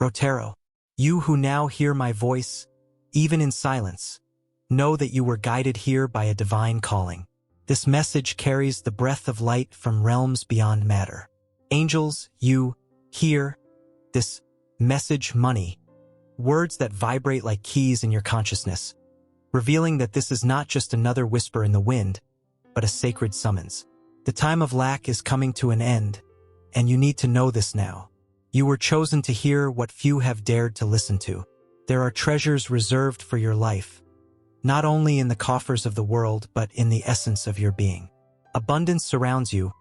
Rotero, you who now hear my voice, even in silence, know that you were guided here by a divine calling. This message carries the breath of light from realms beyond matter. Angels, you hear this message, money, words that vibrate like keys in your consciousness, revealing that this is not just another whisper in the wind, but a sacred summons. The time of lack is coming to an end, and you need to know this now. You were chosen to hear what few have dared to listen to. There are treasures reserved for your life, not only in the coffers of the world, but in the essence of your being. Abundance surrounds you,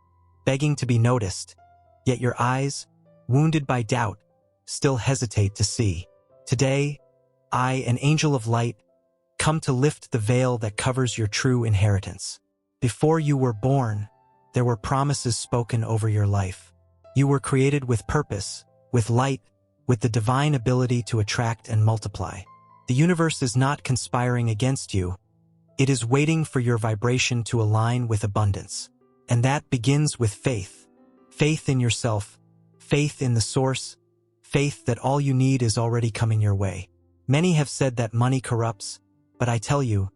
begging to be noticed, yet your eyes, wounded by doubt, still hesitate to see. Today, I, an angel of light, come to lift the veil that covers your true inheritance. Before you were born, there were promises spoken over your life. You were created with purpose, with light, with the divine ability to attract and multiply. The universe is not conspiring against you. It is waiting for your vibration to align with abundance. And that begins with faith. Faith in yourself, faith in the source, faith that all you need is already coming your way. Many have said that money corrupts, but I tell you,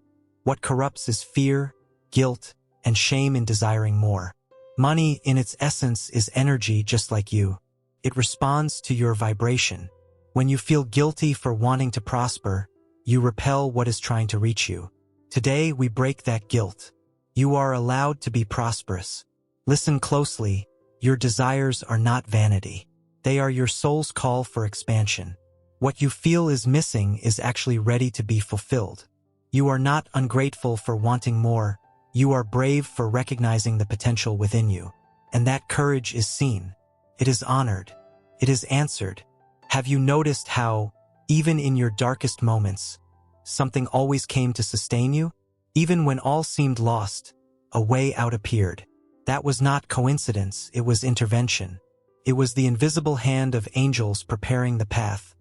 what corrupts is fear, guilt, and shame in desiring more. Money, in its essence, is energy just like you. It responds to your vibration. When you feel guilty for wanting to prosper, you repel what is trying to reach you. Today, we break that guilt. You are allowed to be prosperous. Listen closely. Your desires are not vanity. They are your soul's call for expansion. What you feel is missing is actually ready to be fulfilled. You are not ungrateful for wanting more. You are brave for recognizing the potential within you. And that courage is seen. It is honored. It is answered. Have you noticed how, even in your darkest moments, something always came to sustain you? Even when all seemed lost, a way out appeared. That was not coincidence, it was intervention. It was the invisible hand of angels preparing the path,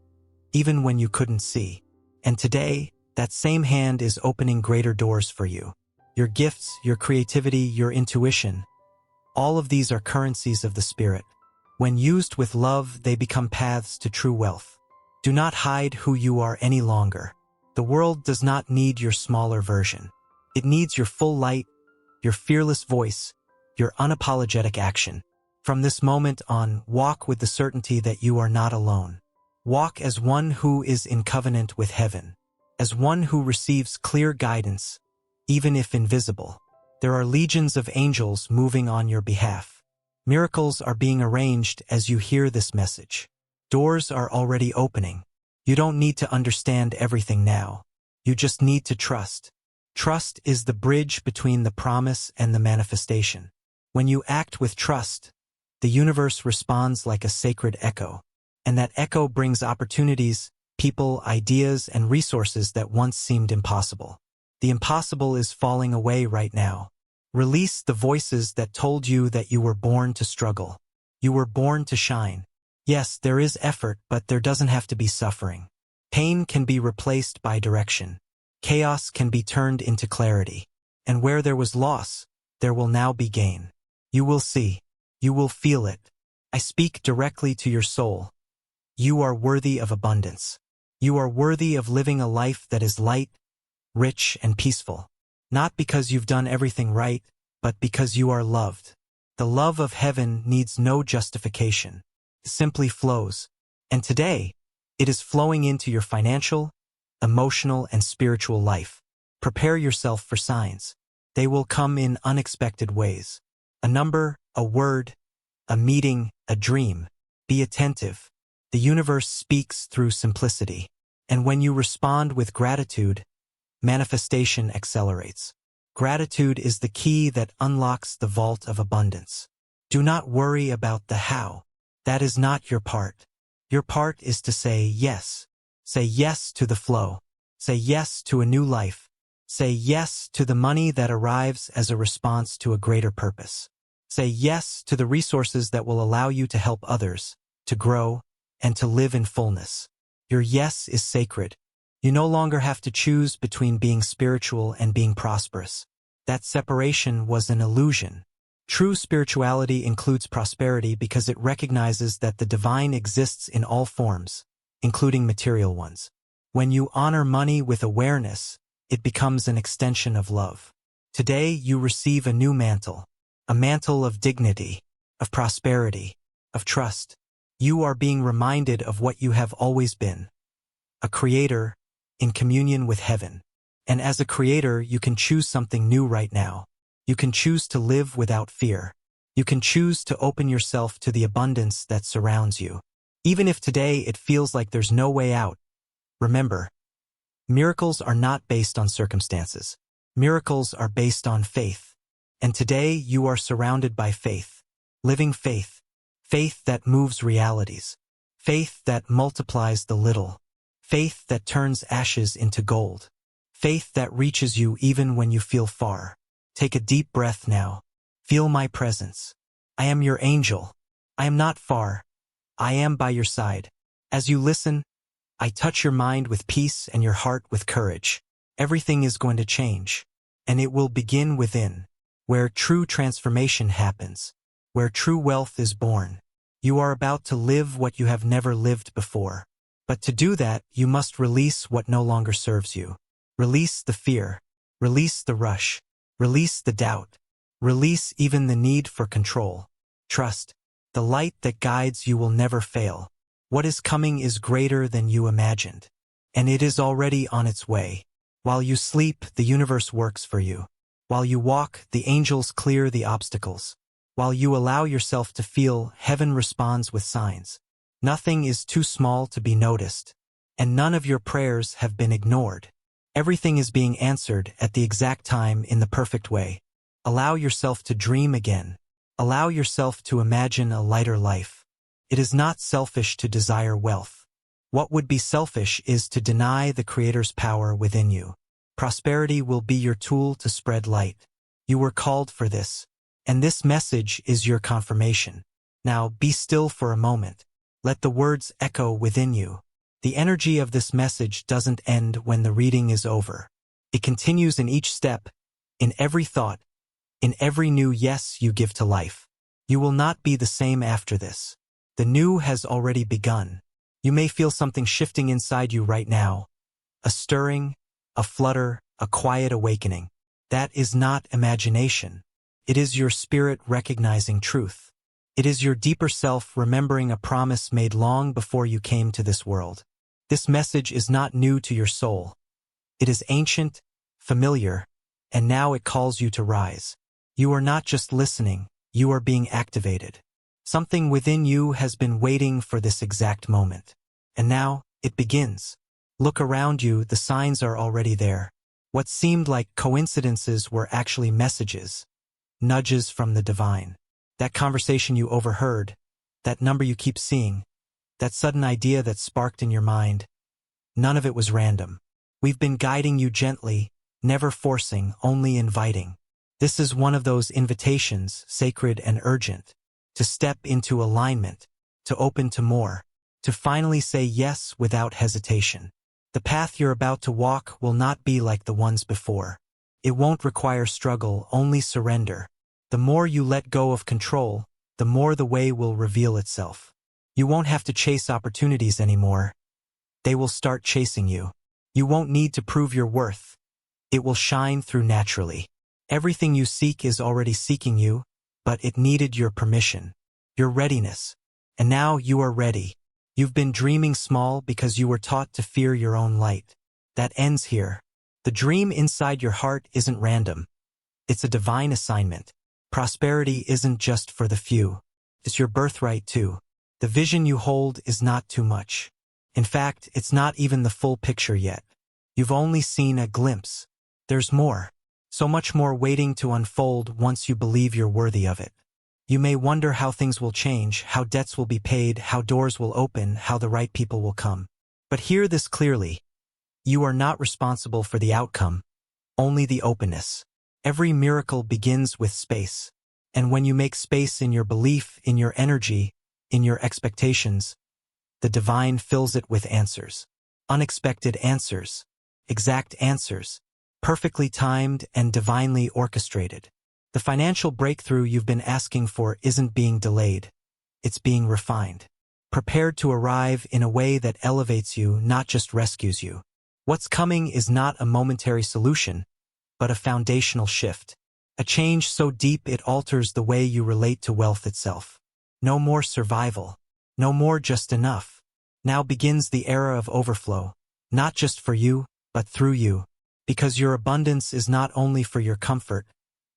even when you couldn't see. And today, that same hand is opening greater doors for you. Your gifts, your creativity, your intuition, all of these are currencies of the spirit. When used with love, they become paths to true wealth. Do not hide who you are any longer. The world does not need your smaller version. It needs your full light, your fearless voice, your unapologetic action. From this moment on, walk with the certainty that you are not alone. Walk as one who is in covenant with heaven, as one who receives clear guidance, even if invisible. There are legions of angels moving on your behalf. Miracles are being arranged as you hear this message. Doors are already opening. You don't need to understand everything now. You just need to trust. Trust is the bridge between the promise and the manifestation. When you act with trust, the universe responds like a sacred echo. And that echo brings opportunities, people, ideas, and resources that once seemed impossible. The impossible is falling away right now. Release the voices that told you that you were born to struggle. You were born to shine. Yes, there is effort, but there doesn't have to be suffering. Pain can be replaced by direction. Chaos can be turned into clarity. And where there was loss, there will now be gain. You will see. You will feel it. I speak directly to your soul. You are worthy of abundance. You are worthy of living a life that is light, rich, and peaceful. Not because you've done everything right, but because you are loved. The love of heaven needs no justification. It simply flows. And today, it is flowing into your financial, emotional, and spiritual life. Prepare yourself for signs. They will come in unexpected ways. A number, a word, a meeting, a dream. Be attentive. The universe speaks through simplicity. And when you respond with gratitude, manifestation accelerates. Gratitude is the key that unlocks the vault of abundance. Do not worry about the how. That is not your part. Your part is to say yes. Say yes to the flow. Say yes to a new life. Say yes to the money that arrives as a response to a greater purpose. Say yes to the resources that will allow you to help others, to grow, and to live in fullness. Your yes is sacred. You no longer have to choose between being spiritual and being prosperous. That separation was an illusion. True spirituality includes prosperity because it recognizes that the divine exists in all forms, including material ones. When you honor money with awareness, it becomes an extension of love. Today you receive a new mantle, a mantle of dignity, of prosperity, of trust. You are being reminded of what you have always been, a creator in communion with heaven. And as a creator, you can choose something new right now. You can choose to live without fear. You can choose to open yourself to the abundance that surrounds you. Even if today it feels like there's no way out, remember, miracles are not based on circumstances. Miracles are based on faith. And today you are surrounded by faith, living faith, faith that moves realities, faith that multiplies the little, faith that turns ashes into gold, faith that reaches you even when you feel far. Take a deep breath now. Feel my presence. I am your angel. I am not far. I am by your side. As you listen, I touch your mind with peace and your heart with courage. Everything is going to change, and it will begin within, where true transformation happens, where true wealth is born. You are about to live what you have never lived before. But to do that, you must release what no longer serves you. Release the fear. Release the rush. Release the doubt. Release even the need for control. Trust. The light that guides you will never fail. What is coming is greater than you imagined. And it is already on its way. While you sleep, the universe works for you. While you walk, the angels clear the obstacles. While you allow yourself to feel, heaven responds with signs. Nothing is too small to be noticed. And none of your prayers have been ignored. Everything is being answered at the exact time in the perfect way. Allow yourself to dream again. Allow yourself to imagine a lighter life. It is not selfish to desire wealth. What would be selfish is to deny the Creator's power within you. Prosperity will be your tool to spread light. You were called for this. And this message is your confirmation. Now be still for a moment. Let the words echo within you. The energy of this message doesn't end when the reading is over. It continues in each step, in every thought, in every new yes you give to life. You will not be the same after this. The new has already begun. You may feel something shifting inside you right now. A stirring, a flutter, a quiet awakening. That is not imagination. It is your spirit recognizing truth. It is your deeper self remembering a promise made long before you came to this world. This message is not new to your soul. It is ancient, familiar, and now it calls you to rise. You are not just listening, you are being activated. Something within you has been waiting for this exact moment. And now, it begins. Look around you, the signs are already there. What seemed like coincidences were actually messages, nudges from the divine. That conversation you overheard, that number you keep seeing, that sudden idea that sparked in your mind, none of it was random. We've been guiding you gently, never forcing, only inviting. This is one of those invitations, sacred and urgent, to step into alignment, to open to more, to finally say yes without hesitation. The path you're about to walk will not be like the ones before. It won't require struggle, only surrender. The more you let go of control, the more the way will reveal itself. You won't have to chase opportunities anymore. They will start chasing you. You won't need to prove your worth. It will shine through naturally. Everything you seek is already seeking you, but it needed your permission, your readiness. And now you are ready. You've been dreaming small because you were taught to fear your own light. That ends here. The dream inside your heart isn't random. It's a divine assignment. Prosperity isn't just for the few. It's your birthright too. The vision you hold is not too much. In fact, it's not even the full picture yet. You've only seen a glimpse. There's more. So much more waiting to unfold once you believe you're worthy of it. You may wonder how things will change, how debts will be paid, how doors will open, how the right people will come. But hear this clearly. You are not responsible for the outcome, only the openness. Every miracle begins with space. And when you make space in your belief, in your energy, in your expectations, the divine fills it with answers. Unexpected answers. Exact answers. Perfectly timed and divinely orchestrated. The financial breakthrough you've been asking for isn't being delayed. It's being refined. prepared to arrive in a way that elevates you, not just rescues you. What's coming is not a momentary solution, but a foundational shift. A change so deep it alters the way you relate to wealth itself. No more survival. No more just enough. Now begins the era of overflow, not just for you, but through you. Because your abundance is not only for your comfort,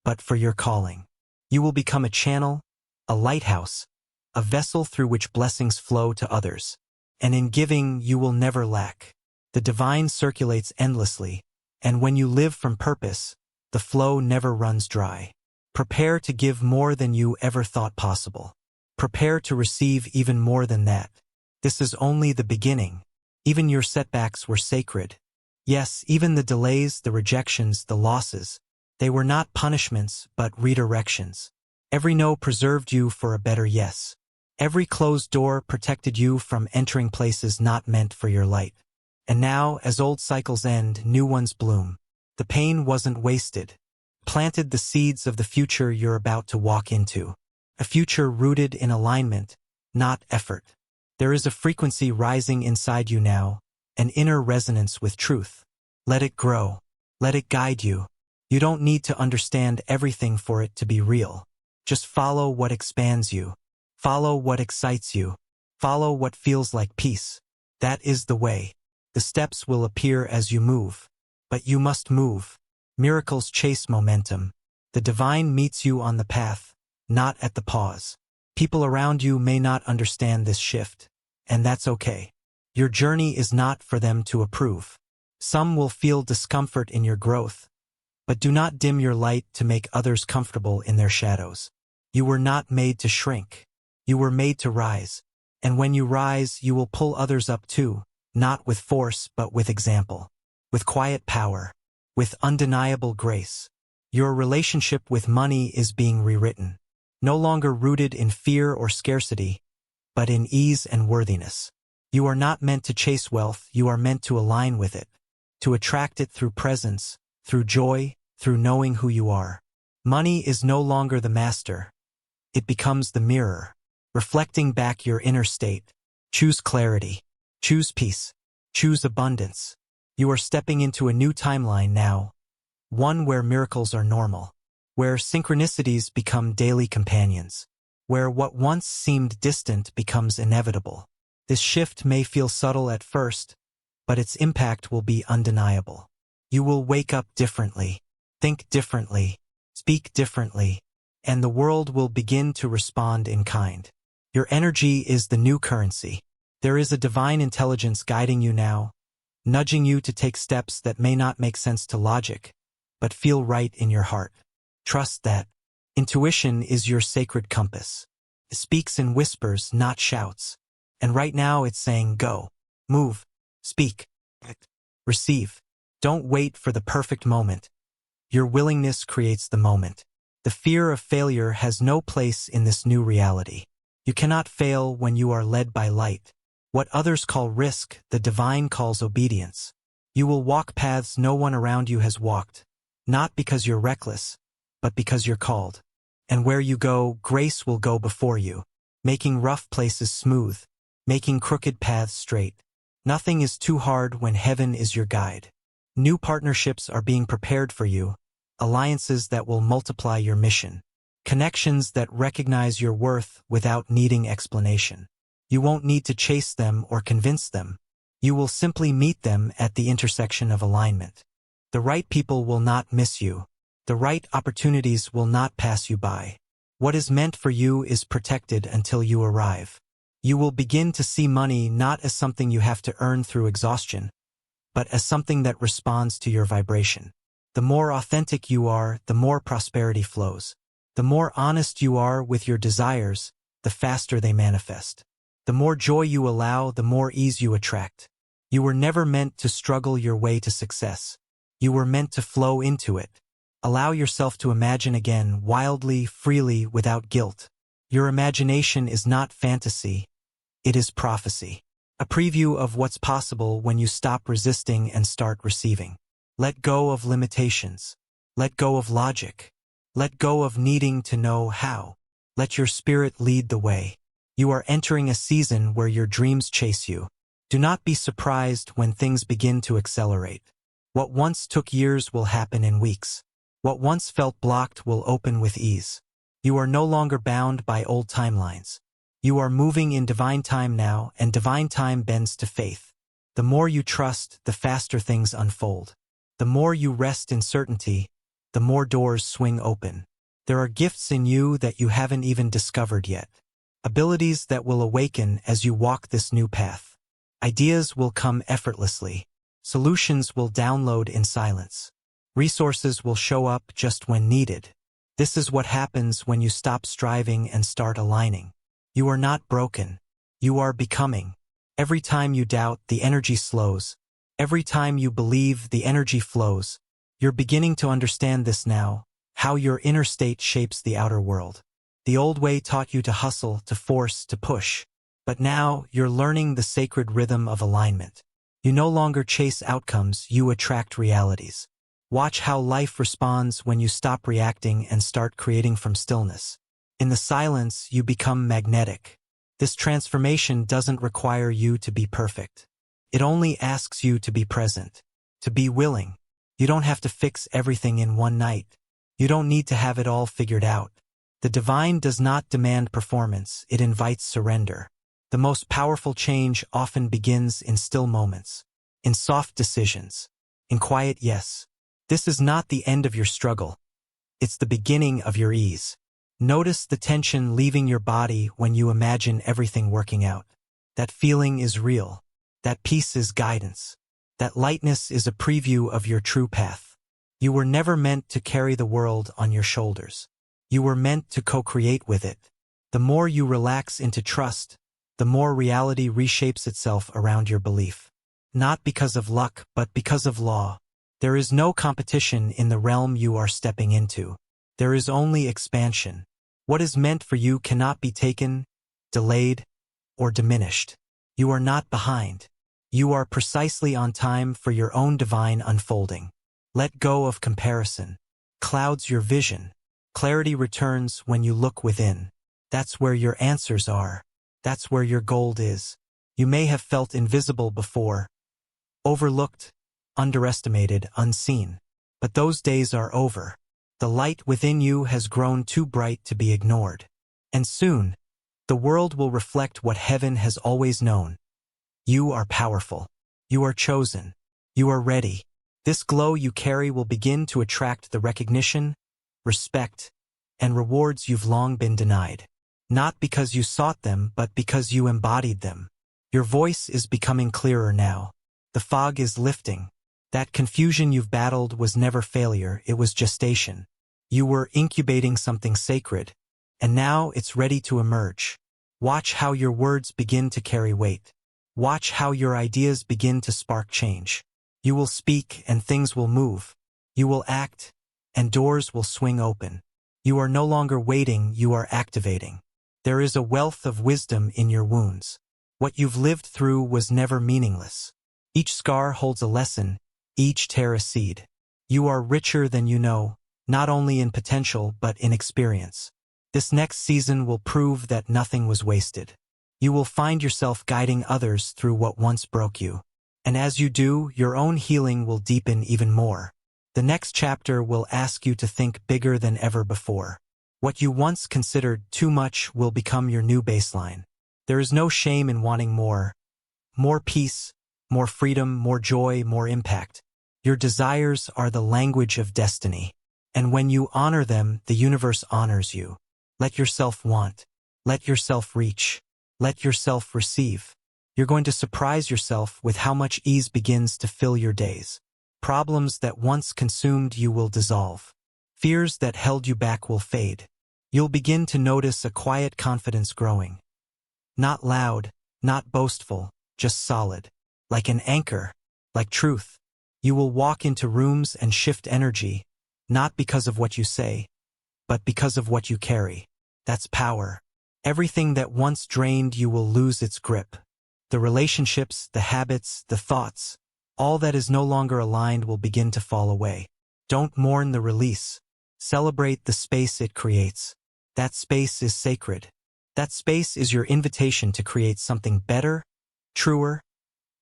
but for your calling. You will become a channel, a lighthouse, a vessel through which blessings flow to others. And in giving, you will never lack. The divine circulates endlessly, and when you live from purpose, the flow never runs dry. Prepare to give more than you ever thought possible. Prepare to receive even more than that. This is only the beginning. Even your setbacks were sacred. Yes, even the delays, the rejections, the losses, they were not punishments, but redirections. Every no preserved you for a better yes. Every closed door protected you from entering places not meant for your light. And now, as old cycles end, new ones bloom. The pain wasn't wasted. Planted the seeds of the future you're about to walk into. A future rooted in alignment, not effort. There is a frequency rising inside you now, an inner resonance with truth. Let it grow. Let it guide you. You don't need to understand everything for it to be real. Just follow what expands you. Follow what excites you. Follow what feels like peace. That is the way. The steps will appear as you move. But you must move. Miracles chase momentum. The divine meets you on the path, not at the pause. People around you may not understand this shift, and that's okay. Your journey is not for them to approve. Some will feel discomfort in your growth, but do not dim your light to make others comfortable in their shadows. You were not made to shrink. You were made to rise. And when you rise, you will pull others up too, not with force but with example, with quiet power, with undeniable grace. Your relationship with money is being rewritten, no longer rooted in fear or scarcity, but in ease and worthiness. You are not meant to chase wealth, you are meant to align with it, to attract it through presence, through joy, through knowing who you are. Money is no longer the master. It becomes the mirror, reflecting back your inner state. Choose clarity. Choose peace. Choose abundance. You are stepping into a new timeline now, one where miracles are normal, where synchronicities become daily companions, where what once seemed distant becomes inevitable. This shift may feel subtle at first, but its impact will be undeniable. You will wake up differently, think differently, speak differently, and the world will begin to respond in kind. Your energy is the new currency. There is a divine intelligence guiding you now, nudging you to take steps that may not make sense to logic, but feel right in your heart. Trust that. Intuition is your sacred compass. It speaks in whispers, not shouts. And right now it's saying go, move, speak, act, receive. Don't wait for the perfect moment. Your willingness creates the moment. The fear of failure has no place in this new reality. You cannot fail when you are led by light. What others call risk, the divine calls obedience. You will walk paths no one around you has walked, not because you're reckless, but because you're called. And where you go, grace will go before you, making rough places smooth, making crooked paths straight. Nothing is too hard when heaven is your guide. New partnerships are being prepared for you, alliances that will multiply your mission, connections that recognize your worth without needing explanation. You won't need to chase them or convince them. You will simply meet them at the intersection of alignment. The right people will not miss you. The right opportunities will not pass you by. What is meant for you is protected until you arrive. You will begin to see money not as something you have to earn through exhaustion, but as something that responds to your vibration. The more authentic you are, the more prosperity flows. The more honest you are with your desires, the faster they manifest. The more joy you allow, the more ease you attract. You were never meant to struggle your way to success. You were meant to flow into it. Allow yourself to imagine again, wildly, freely, without guilt. Your imagination is not fantasy. It is prophecy. A preview of what's possible when you stop resisting and start receiving. Let go of limitations. Let go of logic. Let go of needing to know how. Let your spirit lead the way. You are entering a season where your dreams chase you. Do not be surprised when things begin to accelerate. What once took years will happen in weeks. What once felt blocked will open with ease. You are no longer bound by old timelines. You are moving in divine time now, and divine time bends to faith. The more you trust, the faster things unfold. The more you rest in certainty, the more doors swing open. There are gifts in you that you haven't even discovered yet. Abilities that will awaken as you walk this new path. Ideas will come effortlessly. Solutions will download in silence. Resources will show up just when needed. This is what happens when you stop striving and start aligning. You are not broken. You are becoming. Every time you doubt, the energy slows. Every time you believe, the energy flows. You're beginning to understand this now, how your inner state shapes the outer world. The old way taught you to hustle, to force, to push. But now, you're learning the sacred rhythm of alignment. You no longer chase outcomes, you attract realities. Watch how life responds when you stop reacting and start creating from stillness. In the silence, you become magnetic. This transformation doesn't require you to be perfect. It only asks you to be present, to be willing. You don't have to fix everything in one night. You don't need to have it all figured out. The divine does not demand performance, it invites surrender. The most powerful change often begins in still moments, in soft decisions, in quiet yes. This is not the end of your struggle. It's the beginning of your ease. Notice the tension leaving your body when you imagine everything working out. That feeling is real. That peace is guidance. That lightness is a preview of your true path. You were never meant to carry the world on your shoulders. You were meant to co-create with it. The more you relax into trust, the more reality reshapes itself around your belief. Not because of luck, but because of law. There is no competition in the realm you are stepping into. There is only expansion. What is meant for you cannot be taken, delayed, or diminished. You are not behind. You are precisely on time for your own divine unfolding. Let go of comparison. Clouds your vision. Clarity returns when you look within. That's where your answers are. That's where your gold is. You may have felt invisible before, overlooked, underestimated, unseen. But those days are over. The light within you has grown too bright to be ignored. And soon, the world will reflect what heaven has always known. You are powerful. You are chosen. You are ready. This glow you carry will begin to attract the recognition, respect, and rewards you've long been denied. Not because you sought them, but because you embodied them. Your voice is becoming clearer now. The fog is lifting. That confusion you've battled was never failure, it was gestation. You were incubating something sacred, and now it's ready to emerge. Watch how your words begin to carry weight. Watch how your ideas begin to spark change. You will speak and things will move. You will act and doors will swing open. You are no longer waiting, you are activating. There is a wealth of wisdom in your wounds. What you've lived through was never meaningless. Each scar holds a lesson, each tear a seed. You are richer than you know, not only in potential but in experience. This next season will prove that nothing was wasted. You will find yourself guiding others through what once broke you. And as you do, your own healing will deepen even more. The next chapter will ask you to think bigger than ever before. What you once considered too much will become your new baseline. There is no shame in wanting more. More peace, more freedom, more joy, more impact. Your desires are the language of destiny. And when you honor them, the universe honors you. Let yourself want. Let yourself reach. Let yourself receive. You're going to surprise yourself with how much ease begins to fill your days. Problems that once consumed you will dissolve. Fears that held you back will fade. You'll begin to notice a quiet confidence growing. Not loud, not boastful, just solid. Like an anchor, like truth. You will walk into rooms and shift energy, not because of what you say, but because of what you carry. That's power. Everything that once drained you will lose its grip. The relationships, the habits, the thoughts, all that is no longer aligned will begin to fall away. Don't mourn the release. Celebrate the space it creates. That space is sacred. That space is your invitation to create something better, truer,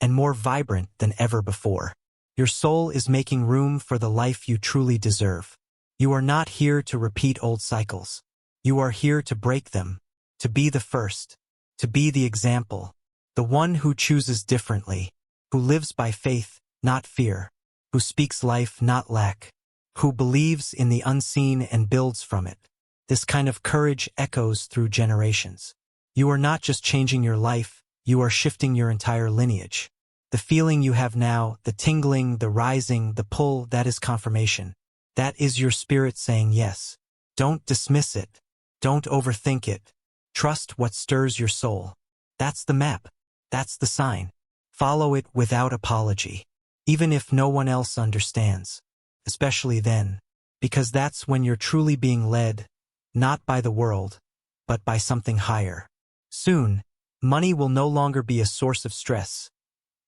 and more vibrant than ever before. Your soul is making room for the life you truly deserve. You are not here to repeat old cycles. You are here to break them, to be the first, to be the example, the one who chooses differently, who lives by faith, not fear, who speaks life, not lack, who believes in the unseen and builds from it. This kind of courage echoes through generations. You are not just changing your life, you are shifting your entire lineage. The feeling you have now, the tingling, the rising, the pull, that is confirmation. That is your spirit saying yes. Don't dismiss it. Don't overthink it. Trust what stirs your soul. That's the map. That's the sign. Follow it without apology. Even if no one else understands. Especially then. Because that's when you're truly being led, not by the world, but by something higher. Soon, money will no longer be a source of stress.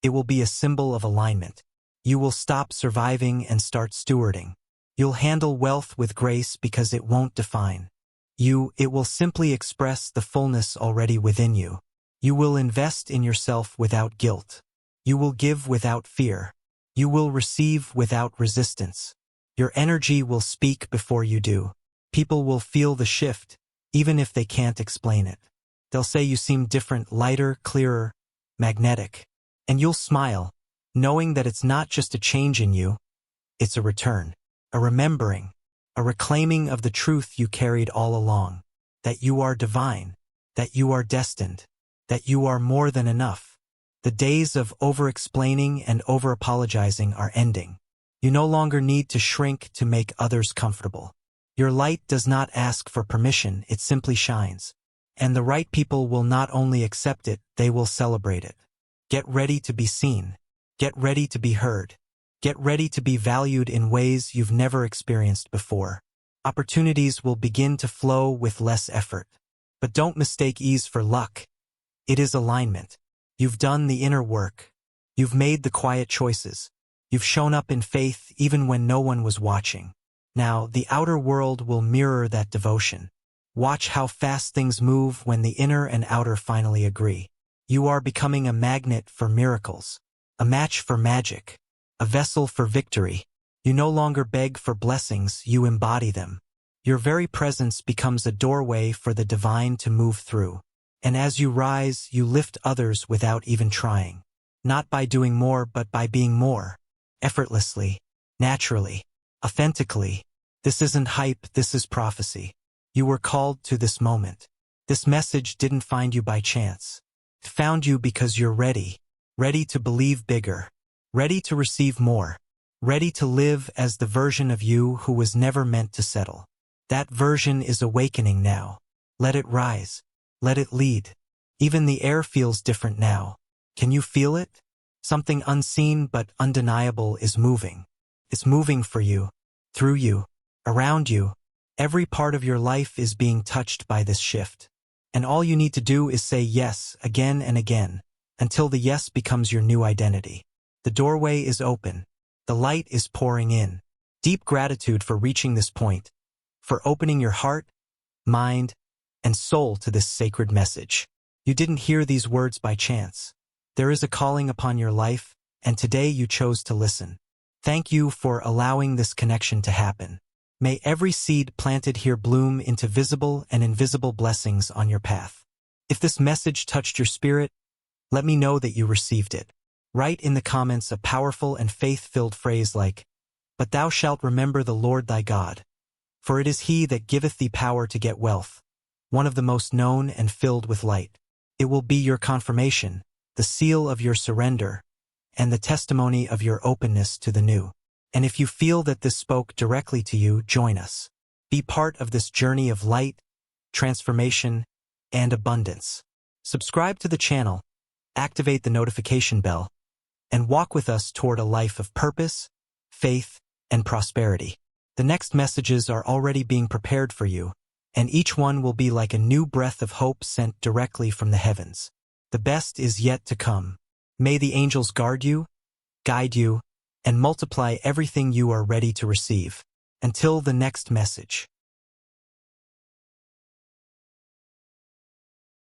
It will be a symbol of alignment. You will stop surviving and start stewarding. You'll handle wealth with grace because it won't define you. It will simply express the fullness already within you. You will invest in yourself without guilt. You will give without fear. You will receive without resistance. Your energy will speak before you do. People will feel the shift, even if they can't explain it. They'll say you seem different, lighter, clearer, magnetic. And you'll smile, knowing that it's not just a change in you, it's a return, a remembering, a reclaiming of the truth you carried all along, that you are divine, that you are destined, that you are more than enough. The days of over-explaining and over-apologizing are ending. You no longer need to shrink to make others comfortable. Your light does not ask for permission, it simply shines. And the right people will not only accept it, they will celebrate it. Get ready to be seen. Get ready to be heard. Get ready to be valued in ways you've never experienced before. Opportunities will begin to flow with less effort. But don't mistake ease for luck. It is alignment. You've done the inner work. You've made the quiet choices. You've shown up in faith even when no one was watching. Now, the outer world will mirror that devotion. Watch how fast things move when the inner and outer finally agree. You are becoming a magnet for miracles, a match for magic, a vessel for victory. You no longer beg for blessings, you embody them. Your very presence becomes a doorway for the divine to move through. And as you rise, you lift others without even trying. Not by doing more, but by being more. Effortlessly, naturally, authentically. This isn't hype, this is prophecy. You were called to this moment. This message didn't find you by chance. It found you because you're ready. Ready to believe bigger. Ready to receive more. Ready to live as the version of you who was never meant to settle. That version is awakening now. Let it rise. Let it lead. Even the air feels different now. Can you feel it? Something unseen but undeniable is moving. It's moving for you, through you, around you. Every part of your life is being touched by this shift. And all you need to do is say yes again and again, until the yes becomes your new identity. The doorway is open. The light is pouring in. Deep gratitude for reaching this point, for opening your heart, mind, and soul to this sacred message. You didn't hear these words by chance. There is a calling upon your life, and today you chose to listen. Thank you for allowing this connection to happen. May every seed planted here bloom into visible and invisible blessings on your path. If this message touched your spirit, let me know that you received it. Write in the comments a powerful and faith-filled phrase like, "But thou shalt remember the Lord thy God, for it is he that giveth thee power to get wealth," one of the most known and filled with light. It will be your confirmation, the seal of your surrender, and the testimony of your openness to the new. And if you feel that this spoke directly to you, join us. Be part of this journey of light, transformation, and abundance. Subscribe to the channel, activate the notification bell, and walk with us toward a life of purpose, faith, and prosperity. The next messages are already being prepared for you, and each one will be like a new breath of hope sent directly from the heavens. The best is yet to come. May the angels guard you, guide you, and multiply everything you are ready to receive. Until the next message.